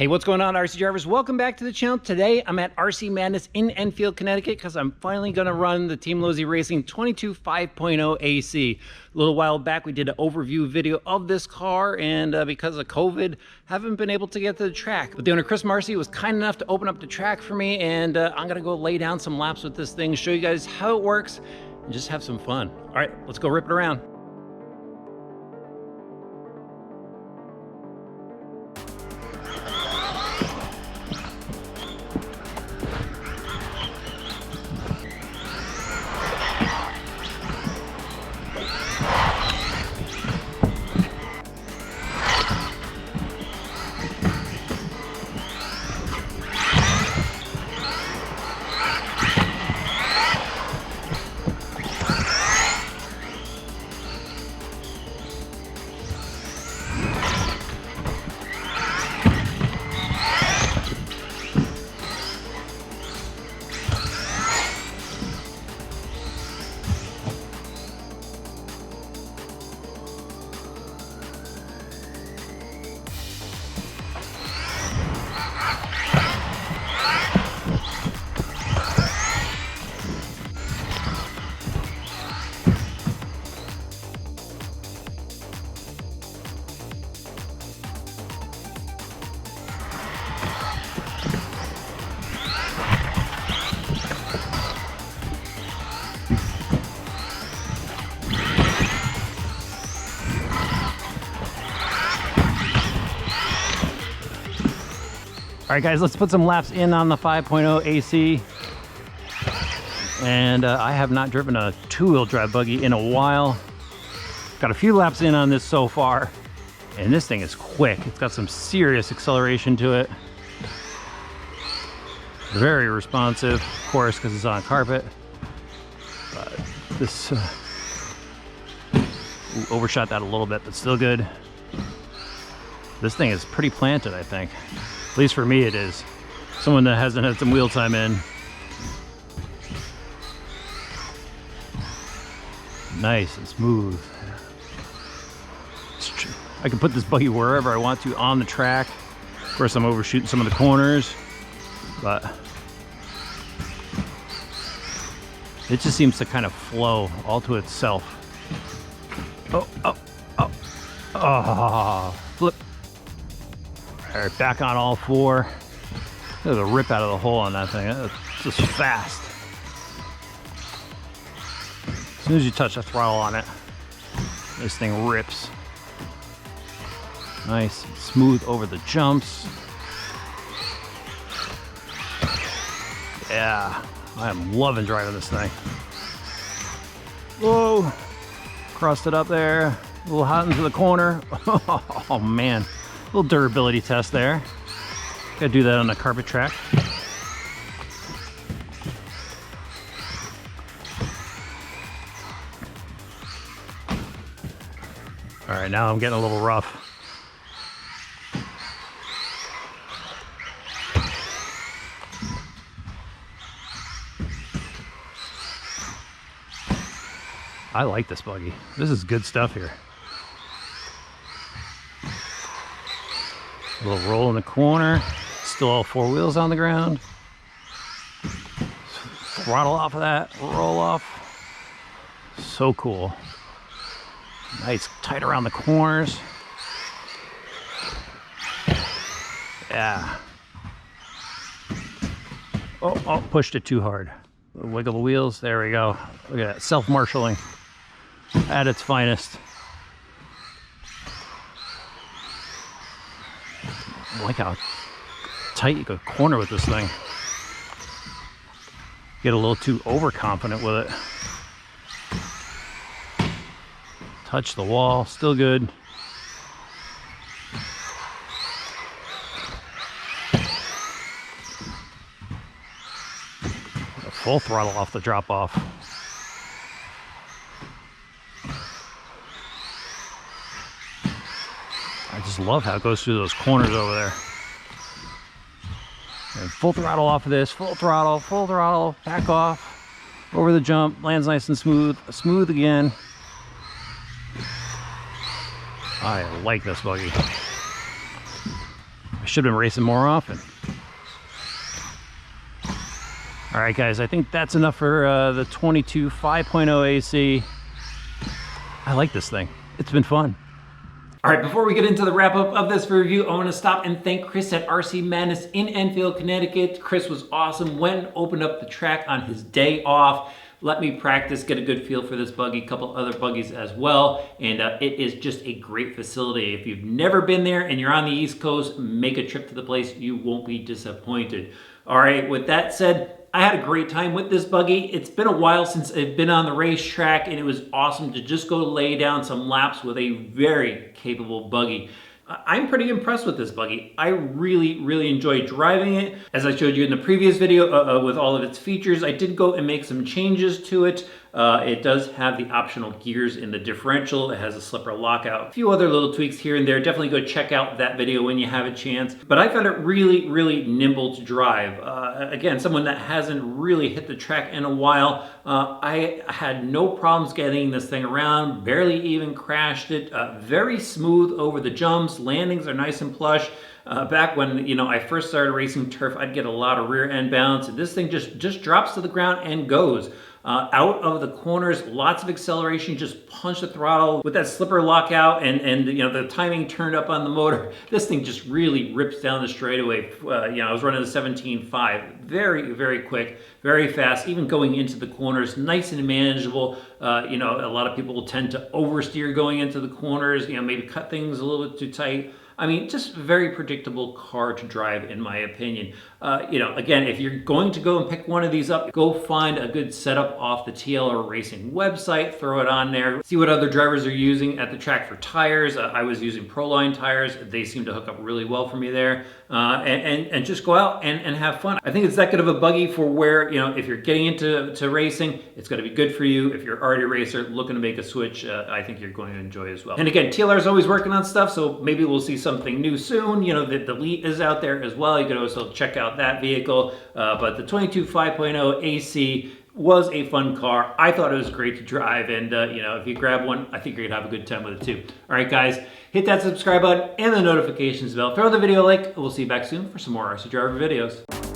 Hey, what's going on, RC drivers? Welcome back to the channel. Today, I'm at RC Madness in Enfield, Connecticut, because I'm finally going to run the Team Losi Racing 22 5.0 AC. A little while back, we did an overview video of this car, and because of COVID, haven't been able to get to the track. But the owner, Chris Marcy, was kind enough to open up the track for me, and I'm going to go lay down some laps with this thing, show you guys how it works, and just have some fun. All right, let's go rip it around. All right, guys, let's put some laps in on the 5.0 AC. And I have not driven a two-wheel drive buggy in a while. Got a few laps in on this so far, and this thing is quick. It's got some serious acceleration to it. Very responsive, of course, because it's on carpet. But this overshot that a little bit, but still good. This thing is pretty planted, I think. At least for me it is. Someone that hasn't had some wheel time in. Nice and smooth. I can put this buggy wherever I want to on the track. Of course, I'm overshooting some of the corners, but it just seems to kind of flow all to itself. Oh, flip. All right, back on all four. There's a rip out of the hole on that thing. It's just fast. As soon as you touch the throttle on it, this thing rips. Nice and smooth over the jumps. Yeah, I am loving driving this thing. Whoa, crossed it up there. A little hot into the corner. Oh man. Little durability test there. Gotta do that on the carpet track. All right, now I'm getting a little rough. I like this buggy. This is good stuff here. A little roll in the corner, still all four wheels on the ground. Throttle off of that, roll off. So cool. Nice, tight around the corners. Yeah. Oh, pushed it too hard. Wiggle the wheels, there we go. Look at that, self-marshalling at its finest. I like how tight you could corner with this thing. Get a little too overconfident with it. Touch the wall, still good. A full throttle off the drop off. I just love how it goes through those corners over there. And full throttle off of this, full throttle, back off, over the jump, lands nice and smooth again. I like this buggy. I should have been racing more often. All right, guys, I think that's enough for the 22 5.0 AC. I like this thing. It's been fun. All right, before we get into the wrap up of this review, I want to stop and thank Chris at RC Madness in Enfield, Connecticut. Chris was awesome. Went and opened up the track on his day off. Let me practice, get a good feel for this buggy, a couple other buggies as well. And it is just a great facility. If you've never been there and you're on the East Coast, make a trip to the place. You won't be disappointed. All right, with that said, I had a great time with this buggy. It's been a while since I've been on the racetrack, and it was awesome to just go lay down some laps with a very capable buggy. I'm pretty impressed with this buggy. I really enjoyed driving it. As I showed you in the previous video with all of its features, I did go and make some changes to it. It does have the optional gears in the differential. It has a slipper lockout. A few other little tweaks here and there. Definitely go check out that video when you have a chance. But I found it really nimble to drive. Again, someone that hasn't really hit the track in a while. I had no problems getting this thing around. Barely even crashed it. Very smooth over the jumps. Landings are nice and plush. Back when I first started racing turf, I'd get a lot of rear end bounce. And this thing just drops to the ground and goes. Out of the corners, lots of acceleration, just punch the throttle with that slipper lockout and the timing turned up on the motor. This thing just really rips down the straightaway. I was running a 17.5, very quick, very fast, even going into the corners, nice and manageable. A lot of people tend to oversteer going into the corners, maybe cut things a little bit too tight. I mean, just a very predictable car to drive, in my opinion. Again, if you're going to go and pick one of these up, go find a good setup off the TLR Racing website, throw it on there, see what other drivers are using at the track for tires. I was using Proline tires. They seem to hook up really well for me there. And just go out and have fun. I think it's that good of a buggy for where, if you're getting into racing, it's going to be good for you. If you're already a racer looking to make a switch, I think you're going to enjoy as well. And again, TLR is always working on stuff, so maybe we'll see something new soon. The Elite is out there as well. You can also check out that vehicle. But the 22 5.0 AC was a fun car. I thought it was great to drive, and if you grab one, I think you're gonna have a good time with it too. All right, guys, hit that subscribe button and the notifications bell. Throw the video a like. We'll see you back soon for some more RC Driver videos.